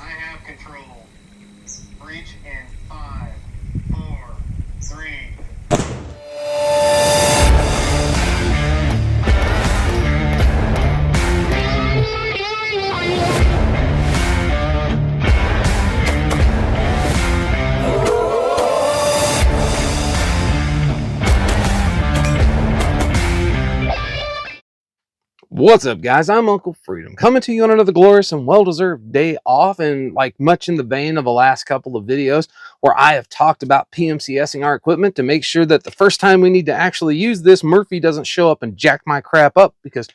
have control. Breach in 5, 4, 3. What's up, guys? I'm Uncle Freedom, coming to you on another glorious and well-deserved day off, and like much in the vein of the last couple of videos where I have talked about PMCSing our equipment to make sure that the first time we need to actually use this, Murphy doesn't show up and jack my crap up, because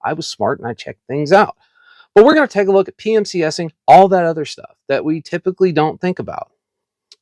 I was smart and I checked things out. But we're going to take a look at PMCSing all that other stuff that we typically don't think about.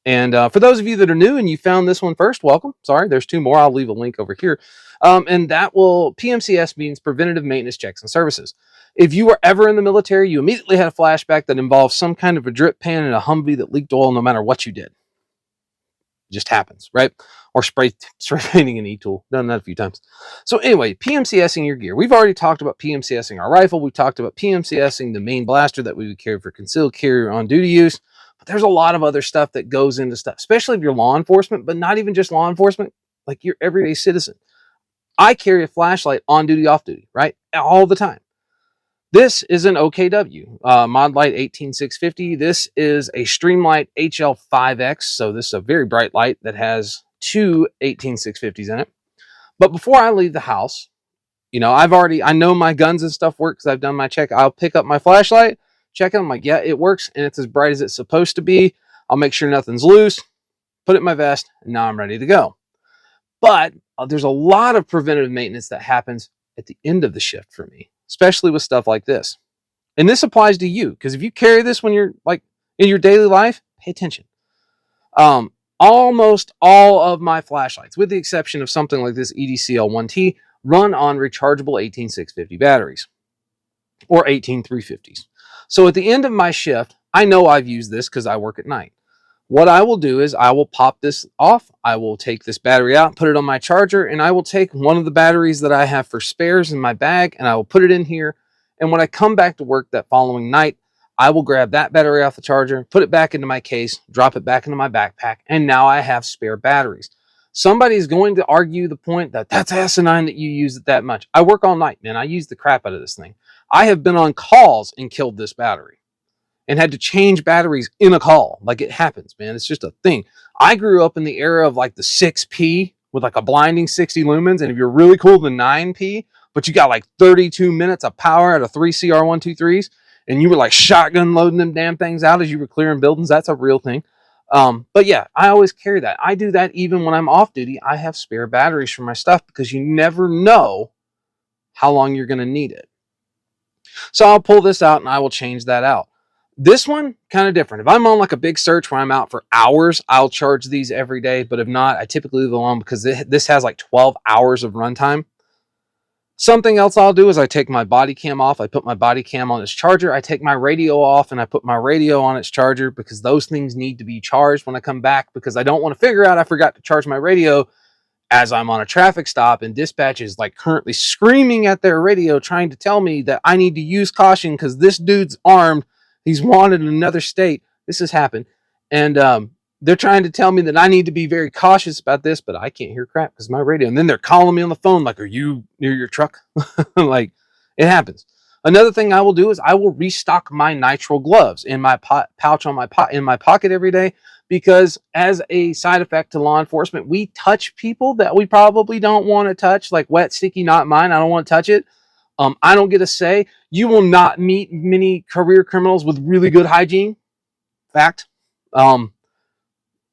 And for those of you that are new and you found this one first, welcome. Sorry, there's two more. I'll leave a link over here. And that will, PMCS means Preventative Maintenance Checks and Services. If you were ever in the military, you immediately had a flashback that involved some kind of a drip pan in a Humvee that leaked oil no matter what you did. It just happens, right? Or spray painting an e-tool. Done that a few times. So anyway, PMCSing your gear. We've already talked about PMCSing our rifle. We've talked about PMCSing the main blaster that we would carry for concealed carry or on-duty use. But there's a lot of other stuff that goes into stuff, especially if you're law enforcement, but not even just law enforcement, like your everyday citizen. I carry a flashlight on duty, off duty, right? All the time. This is an OKW, Mod Light 18650. This is a Streamlight HL5X. So this is a very bright light that has two 18650s in it. But before I leave the house, you know, I know my guns and stuff work because I've done my check. I'll pick up my flashlight, check it. I'm like, yeah, it works. And it's as bright as it's supposed to be. I'll make sure nothing's loose, put it in my vest, and now I'm ready to go. But there's a lot of preventative maintenance that happens at the end of the shift for me, especially with stuff like this. And this applies to you, because if you carry this when you're like in your daily life, pay attention. Almost all of my flashlights, with the exception of something like this EDCL1T, run on rechargeable 18650 batteries or 18350s. So at the end of my shift, I know I've used this because I work at night. What I will do is I will pop this off. I will take this battery out, put it on my charger, and I will take one of the batteries that I have for spares in my bag, and I will put it in here. And when I come back to work that following night, I will grab that battery off the charger, put it back into my case, drop it back into my backpack, and now I have spare batteries. Somebody's going to argue the point that that's asinine that you use it that much. I work all night, man. I use the crap out of this thing. I have been on calls and killed this battery and had to change batteries in a call. Like, it happens, man. It's just a thing. I grew up in the era of like the 6P with like a blinding 60 lumens. And if you're really cool, the 9P, but you got like 32 minutes of power out of 3 CR123s, and you were like shotgun loading them damn things out as you were clearing buildings. That's a real thing. But yeah, I always carry that. I do that even when I'm off duty. I have spare batteries for my stuff because you never know how long you're going to need it. So I'll pull this out and I will change that out. This one, kind of different. If I'm on like a big search where I'm out for hours, I'll charge these every day. But if not, I typically leave them alone because this has like 12 hours of runtime. Something else I'll do is I take my body cam off. I put my body cam on its charger. I take my radio off and I put my radio on its charger because those things need to be charged when I come back, because I don't want to figure out I forgot to charge my radio as I'm on a traffic stop and dispatch is like currently screaming at their radio trying to tell me that I need to use caution because this dude's armed. He's wanted in another state. This has happened. And they're trying to tell me that I need to be very cautious about this, but I can't hear crap because my radio. And then they're calling me on the phone like, are you near your truck? Like, it happens. Another thing I will do is I will restock my nitrile gloves in my pouch on in my pocket every day, because as a side effect to law enforcement, we touch people that we probably don't want to touch, like wet, sticky, not mine. I don't want to touch it. I don't get a say. You will not meet many career criminals with really good hygiene. Fact.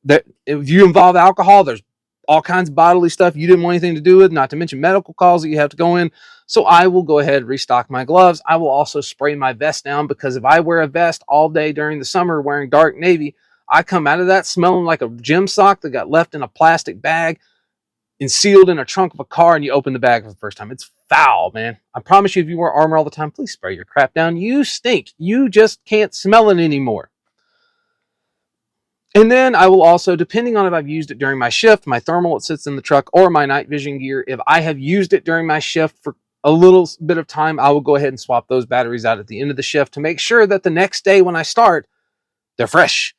That if you involve alcohol, there's all kinds of bodily stuff you didn't want anything to do with, not to mention medical calls that you have to go in. So I will go ahead and restock my gloves. I will also spray my vest down, because if I wear a vest all day during the summer wearing dark navy, I come out of that smelling like a gym sock that got left in a plastic bag and sealed in a trunk of a car, and you open the bag for the first time. It's foul, man. I promise you, if you wear armor all the time, please spray your crap down. You stink. You just can't smell it anymore. And then I will also, depending on if I've used it during my shift, my thermal that sits in the truck, or my night vision gear, if I have used it during my shift for a little bit of time, I will go ahead and swap those batteries out at the end of the shift to make sure that the next day when I start, they're fresh,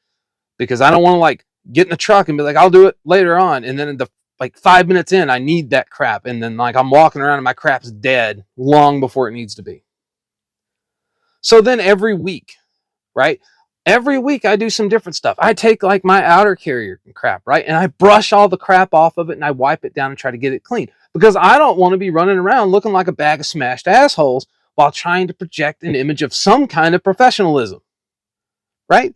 because I don't want to like get in the truck and be like, I'll do it later on. And then in the like 5 minutes in, I need that crap. And then like I'm walking around and my crap's dead long before it needs to be. So then every week, right? Every week I do some different stuff. I take like my outer carrier crap, right? And I brush all the crap off of it and I wipe it down and try to get it clean, because I don't want to be running around looking like a bag of smashed assholes while trying to project an image of some kind of professionalism, right?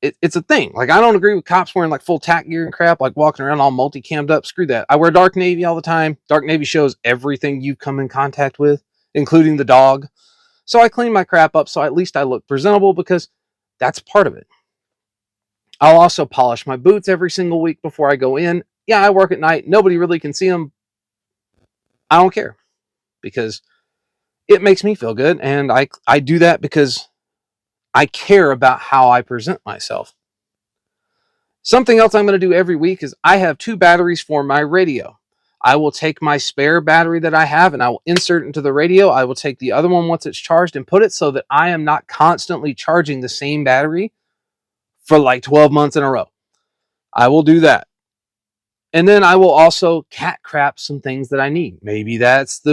It's a thing. Like, I don't agree with cops wearing like full tack gear and crap, like walking around all multi-cammed up. Screw that. I wear dark navy all the time. Dark navy shows everything you come in contact with, including the dog. So I clean my crap up so at least I look presentable, because that's part of it. I'll also polish my boots every single week before I go in. Yeah, I work at night. Nobody really can see them. I don't care, because it makes me feel good. And I do that because I care about how I present myself. Something else I'm going to do every week is I have 2 batteries for my radio. I will take my spare battery that I have and I will insert it into the radio. I will take the other one once it's charged and put it so that I am not constantly charging the same battery for like 12 months in a row. I will do that. And then I will also cat crap some things that I need. Maybe that's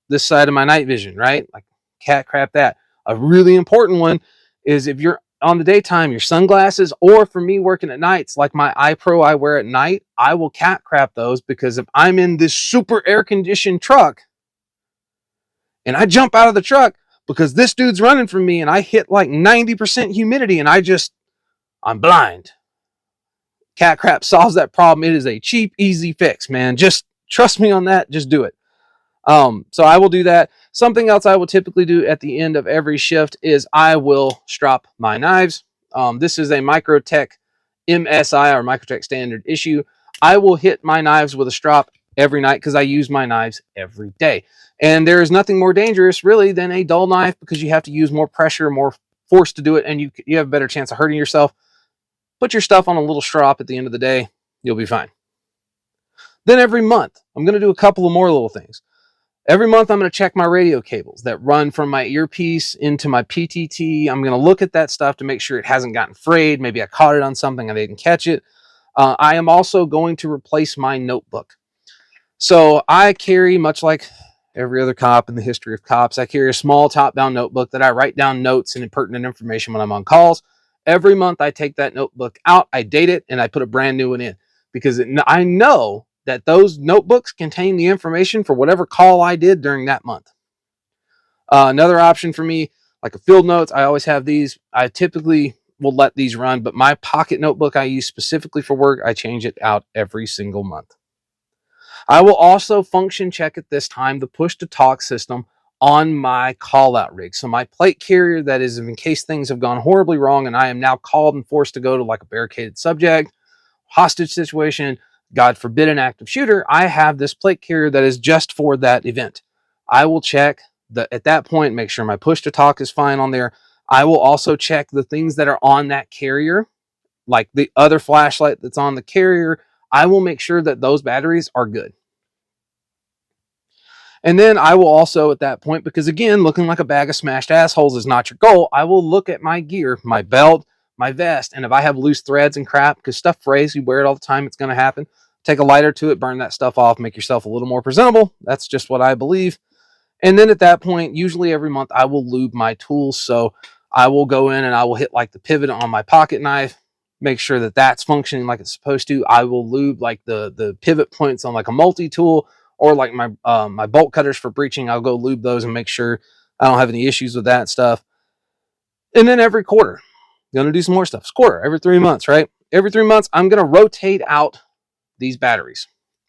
this side of my night vision, right? Like cat crap that. A really important one is if you're on the daytime, your sunglasses, or for me working at nights, like my iPro I wear at night, I will cat crap those, because if I'm in this super air conditioned truck and I jump out of the truck because this dude's running from me and I hit like 90% humidity and I'm blind. Cat crap solves that problem. It is a cheap, easy fix, man. Just trust me on that. Just do it. So I will do that. Something else I will typically do at the end of every shift is I will strop my knives. This is a Microtech MSI, or Microtech standard issue. I will hit my knives with a strop every night because I use my knives every day. And there is nothing more dangerous really than a dull knife, because you have to use more pressure, more force to do it, and you have a better chance of hurting yourself. Put your stuff on a little strop at the end of the day. You'll be fine. Then every month, I'm going to do a couple of more little things. Every month, I'm going to check my radio cables that run from my earpiece into my PTT. I'm going to look at that stuff to make sure it hasn't gotten frayed. Maybe I caught it on something and I didn't catch it. I am also going to replace my notebook. So I carry, much like every other cop in the history of cops, I carry a small top-down notebook that I write down notes and pertinent information when I'm on calls. Every month, I take that notebook out, I date it, and I put a brand new one in, because I know that those notebooks contain the information for whatever call I did during that month. Another option for me, like a field notes, I always have these. I typically will let these run, but my pocket notebook I use specifically for work, I change it out every single month. I will also function check at this time the push-to-talk system on my call-out rig. So my plate carrier, that is in case things have gone horribly wrong and I am now called and forced to go to like a barricaded subject, hostage situation, God forbid an active shooter, I have this plate carrier that is just for that event. I will check at that point, make sure my push-to-talk is fine on there. I will also check the things that are on that carrier, like the other flashlight that's on the carrier. I will make sure that those batteries are good. And then I will also, at that point, because again, looking like a bag of smashed assholes is not your goal, I will look at my gear, my belt, my vest, and if I have loose threads and crap, because stuff frays, you wear it all the time, it's going to happen. Take a lighter to it, burn that stuff off, make yourself a little more presentable. That's just what I believe. And then at that point, usually every month, I will lube my tools. So I will go in and I will hit like the pivot on my pocket knife, make sure that that's functioning like it's supposed to. I will lube like the pivot points on like a multi-tool, or like my bolt cutters for breaching. I'll go lube those and make sure I don't have any issues with that stuff. And then every quarter, I'm going to do some more stuff. It's quarter, every 3 months, right? Every 3 months, I'm going to rotate out these batteries.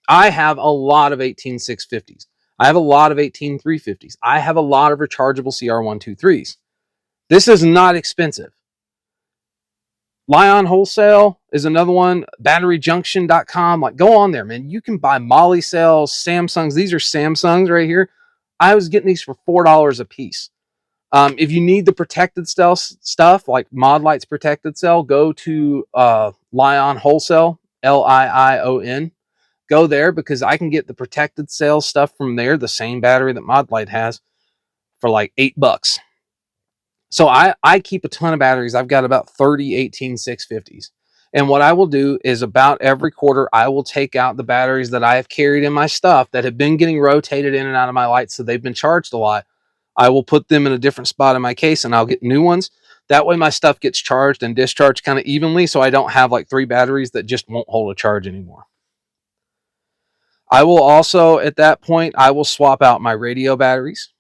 I have a lot of 18650s. I have a lot of 18350s. I have a lot of rechargeable CR123s. This is not expensive. Lion Wholesale is another one. BatteryJunction.com. Like, go on there, man. You can buy Molly cells, Samsungs. These are Samsungs right here. I was getting these for $4 a piece. If you need the protected stuff, like Mod Light's protected cell, go to Lion Wholesale, Lion. Go there, because I can get the protected cell stuff from there, the same battery that Mod Light has, for like $8. So I keep a ton of batteries. I've got about 30 18650s. And what I will do is about every quarter, I will take out the batteries that I have carried in my stuff that have been getting rotated in and out of my lights. So they've been charged a lot. I will put them in a different spot in my case and I'll get new ones. That way my stuff gets charged and discharged kind of evenly. So I don't have like 3 batteries that just won't hold a charge anymore. I will also, at that point, I will swap out my radio batteries.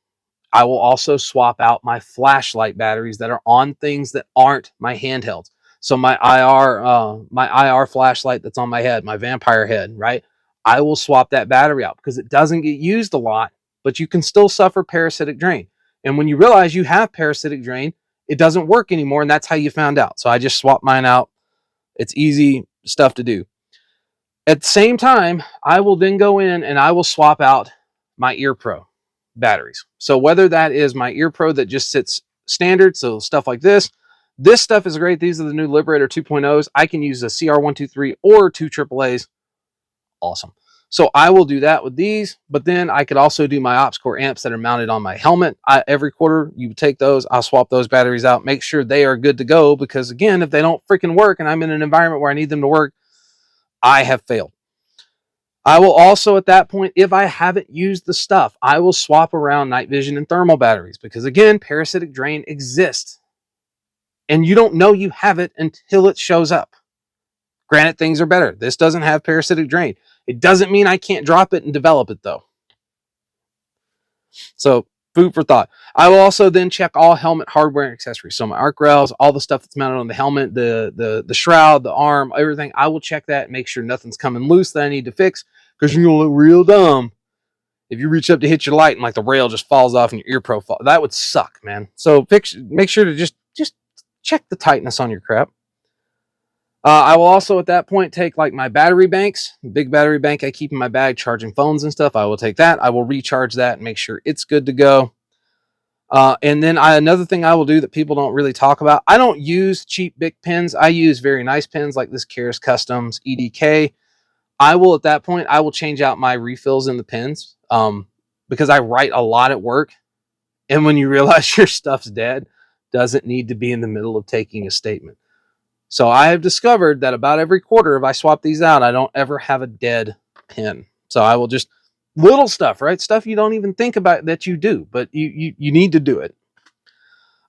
I will also swap out my flashlight batteries that are on things that aren't my handhelds. So my IR flashlight that's on my head, my vampire head, right? I will swap that battery out because it doesn't get used a lot, but you can still suffer parasitic drain. And when you realize you have parasitic drain, it doesn't work anymore, and that's how you found out. So I just swap mine out. It's easy stuff to do. At the same time, I will then go in and I will swap out my Ear Pro batteries. So whether that is my Ear Pro that just sits standard, so stuff like this stuff is great. These are the new Liberator 2.0s. I can use a CR123 or 2 AAAs. Awesome. So I will do that with these, but then I could also do my OpsCore amps that are mounted on my helmet. Every quarter, you take those, I'll swap those batteries out, make sure they are good to go, because again, if they don't freaking work and I'm in an environment where I need them to work, I have failed. I will also, at that point, if I haven't used the stuff, I will swap around night vision and thermal batteries, because again, parasitic drain exists and you don't know you have it until it shows up. Granted, things are better. This doesn't have parasitic drain. It doesn't mean I can't drop it and develop it though. So food for thought. I will also then check all helmet hardware and accessories. So my arc rails, all the stuff that's mounted on the helmet, the shroud, the arm, everything. I will check that and make sure nothing's coming loose that I need to fix, because you're gonna look real dumb if you reach up to hit your light and like the rail just falls off and your ear pro falls. That would suck, man. So make sure to just check the tightness on your crap. I will also at that point take like my battery banks, big battery bank I keep in my bag charging phones and stuff. I will take that. I will recharge that and make sure it's good to go. And then another thing I will do that people don't really talk about, I don't use cheap big pins. I use very nice pins like this Keras Customs EDK. I will at that point, I will change out my refills in the pins because I write a lot at work. And when you realize your stuff's dead, doesn't need to be in the middle of taking a statement. So I have discovered that about every quarter, if I swap these out, I don't ever have a dead pin. So I will just, little stuff, right? Stuff you don't even think about that you do, but you need to do it.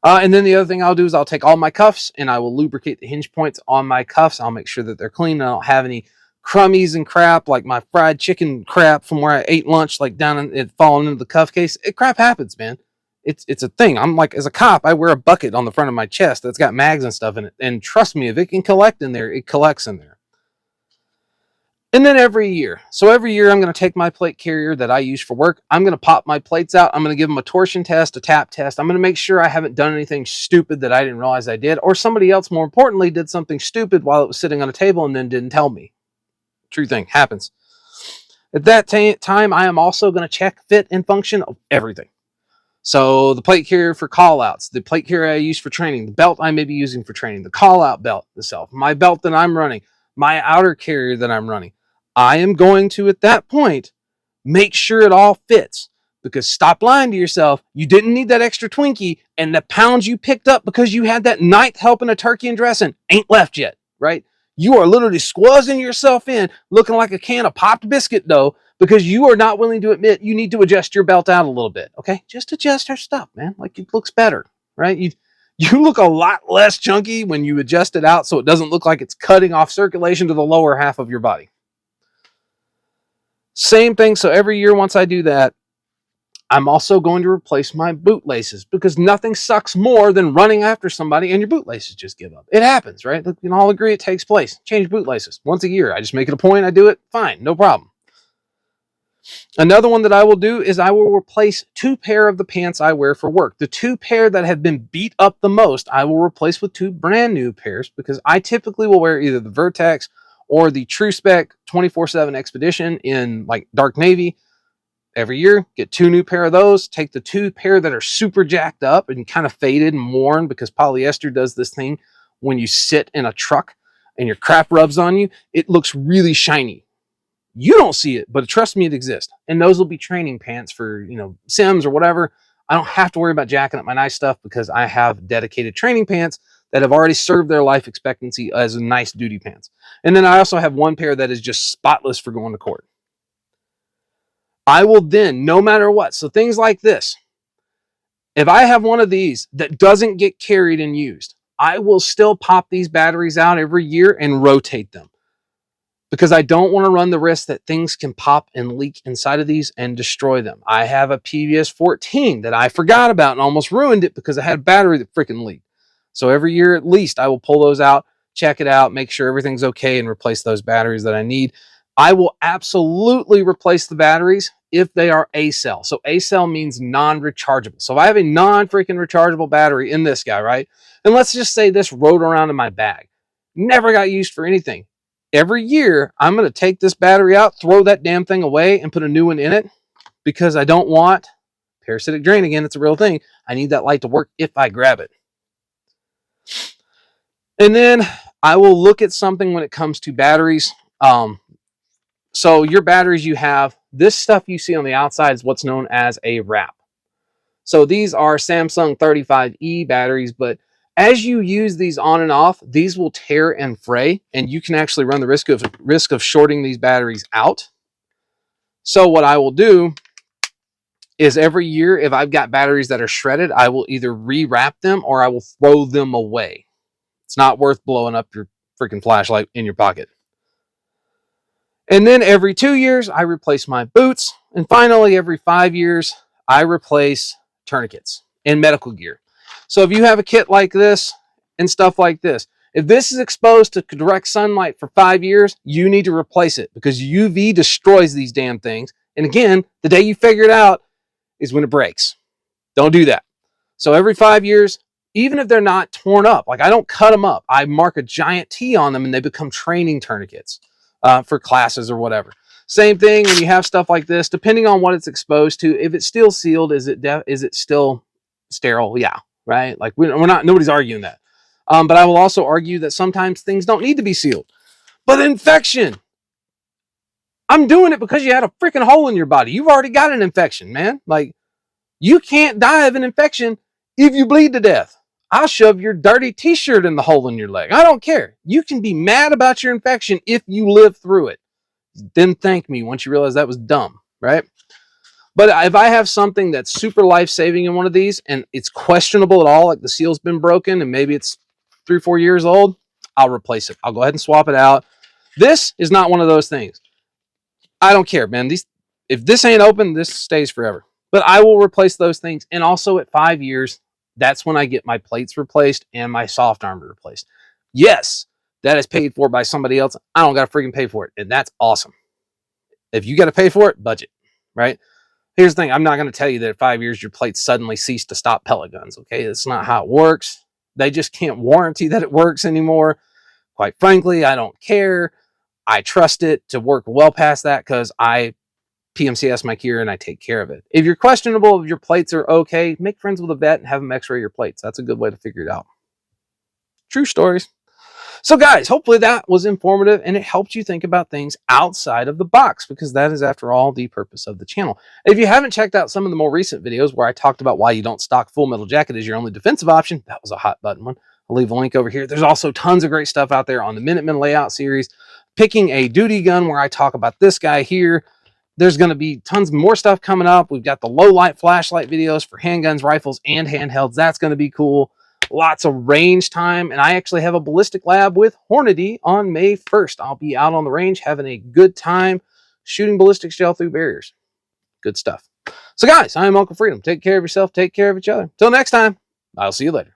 And then the other thing I'll do is I'll take all my cuffs and I will lubricate the hinge points on my cuffs. I'll make sure that they're clean. I don't have any crummies and crap, like my fried chicken crap from where I ate lunch, like down in it falling into the cuff case. Crap happens, man. It's a thing. I'm like, as a cop, I wear a bucket on the front of my chest that's got mags and stuff in it. And trust me, if it can collect in there, it collects in there. And then every year, I'm going to take my plate carrier that I use for work. I'm going to pop my plates out. I'm going to give them a torsion test, a tap test. I'm going to make sure I haven't done anything stupid that I didn't realize I did, or somebody else, more importantly, did something stupid while it was sitting on a table and then didn't tell me. True thing, happens. At that time, I am also going to check fit and function of everything. So the plate carrier for callouts, the plate carrier I use for training, the belt I may be using for training, the callout belt itself, my belt that I'm running, my outer carrier that I'm running. I am going to, at that point, make sure it all fits. Because stop lying to yourself. You didn't need that extra Twinkie, and the pounds you picked up because you had that ninth helping of turkey and dressing ain't left yet, right? You are literally squeezing yourself in, looking like a can of popped biscuit dough, because you are not willing to admit you need to adjust your belt out a little bit, okay? Just adjust our stuff, man. Like, it looks better, right? You look a lot less chunky when you adjust it out so it doesn't look like it's cutting off circulation to the lower half of your body. Same thing. So every year once I do that, I'm also going to replace my bootlaces, because nothing sucks more than running after somebody and your bootlaces just give up. It happens, right? We can all agree it takes place. Change bootlaces once a year. I just make it a point. I do it. Fine. No problem. Another one that I will do is I will replace 2 pair of the pants I wear for work. The 2 pair that have been beat up the most, I will replace with 2 brand new pairs, because I typically will wear either the Vertex or the True Spec 24/7 Expedition in like dark navy. Every year, get 2 new pair of those. Take the 2 pair that are super jacked up and kind of faded and worn, because polyester does this thing when you sit in a truck and your crap rubs on you. It looks really shiny. You don't see it, but trust me, it exists. And those will be training pants for, Sims or whatever. I don't have to worry about jacking up my nice stuff because I have dedicated training pants that have already served their life expectancy as nice duty pants. And then I also have one pair that is just spotless for going to court. I will then, no matter what, so things like this, if I have one of these that doesn't get carried and used, I will still pop these batteries out every year and rotate them, because I don't want to run the risk that things can pop and leak inside of these and destroy them. I have a PVS 14 that I forgot about and almost ruined it because I had a battery that freaking leaked. So every year at least I will pull those out, check it out, make sure everything's okay, and replace those batteries that I need. I will absolutely replace the batteries if they are A cell. So A cell means non-rechargeable. So if I have a non-freaking rechargeable battery in this guy, right? And let's just say this rode around in my bag, never got used for anything. Every year, I'm going to take this battery out, throw that damn thing away, and put a new one in it, because I don't want parasitic drain again. It's a real thing. I need that light to work if I grab it. And then I will look at something when it comes to batteries. So your batteries, you have this stuff you see on the outside is what's known as a wrap. So these are Samsung 35E batteries, but as you use these on and off, these will tear and fray, and you can actually run the risk of shorting these batteries out. So what I will do is every year, if I've got batteries that are shredded, I will either rewrap them or I will throw them away. It's not worth blowing up your freaking flashlight in your pocket. And then every 2 years, I replace my boots. And finally, every 5 years, I replace tourniquets and medical gear. So if you have a kit like this and stuff like this, if this is exposed to direct sunlight for 5 years, you need to replace it, because UV destroys these damn things. And again, the day you figure it out is when it breaks. Don't do that. So every 5 years, even if they're not torn up, like I don't cut them up, I mark a giant T on them and they become training tourniquets for classes or whatever. Same thing when you have stuff like this, depending on what it's exposed to. If it's still sealed, is it still sterile? Yeah, right. Like we're not, nobody's arguing that. But I will also argue that sometimes things don't need to be sealed. But infection, I'm doing it because you had a freaking hole in your body. You've already got an infection, man. Like, you can't die of an infection if you bleed to death. I'll shove your dirty t-shirt in the hole in your leg. I don't care. You can be mad about your infection if you live through it. Then thank me once you realize that was dumb, right? But if I have something that's super life-saving in one of these and it's questionable at all, like the seal's been broken and maybe it's 3 or 4 years old, I'll replace it. I'll go ahead and swap it out. This is not one of those things. I don't care, man. If this ain't open, this stays forever. But I will replace those things. And also at 5 years, that's when I get my plates replaced and my soft armor replaced. Yes, that is paid for by somebody else. I don't got to freaking pay for it. And that's awesome. If you got to pay for it, budget, right? Here's the thing. I'm not going to tell you that at 5 years, your plates suddenly cease to stop pellet guns. Okay. That's not how it works. They just can't warranty that it works anymore. Quite frankly, I don't care. I trust it to work well past that because I PMCS my gear and I take care of it. If you're questionable, if your plates are okay, make friends with a vet and have them x-ray your plates. That's a good way to figure it out. True stories. So guys, hopefully that was informative and it helped you think about things outside of the box, because that is, after all, the purpose of the channel. If you haven't checked out some of the more recent videos where I talked about why you don't stock Full Metal Jacket as your only defensive option, that was a hot button one. I'll leave a link over here. There's also tons of great stuff out there on the Minuteman layout series, picking a duty gun, where I talk about this guy here. There's going to be tons more stuff coming up. We've got the low light flashlight videos for handguns, rifles, and handhelds. That's going to be cool. Lots of range time. And I actually have a ballistic lab with Hornady on May 1st. I'll be out on the range having a good time shooting ballistic gel through barriers. Good stuff. So guys, I am Uncle Freedom. Take care of yourself. Take care of each other. Till next time, I'll see you later.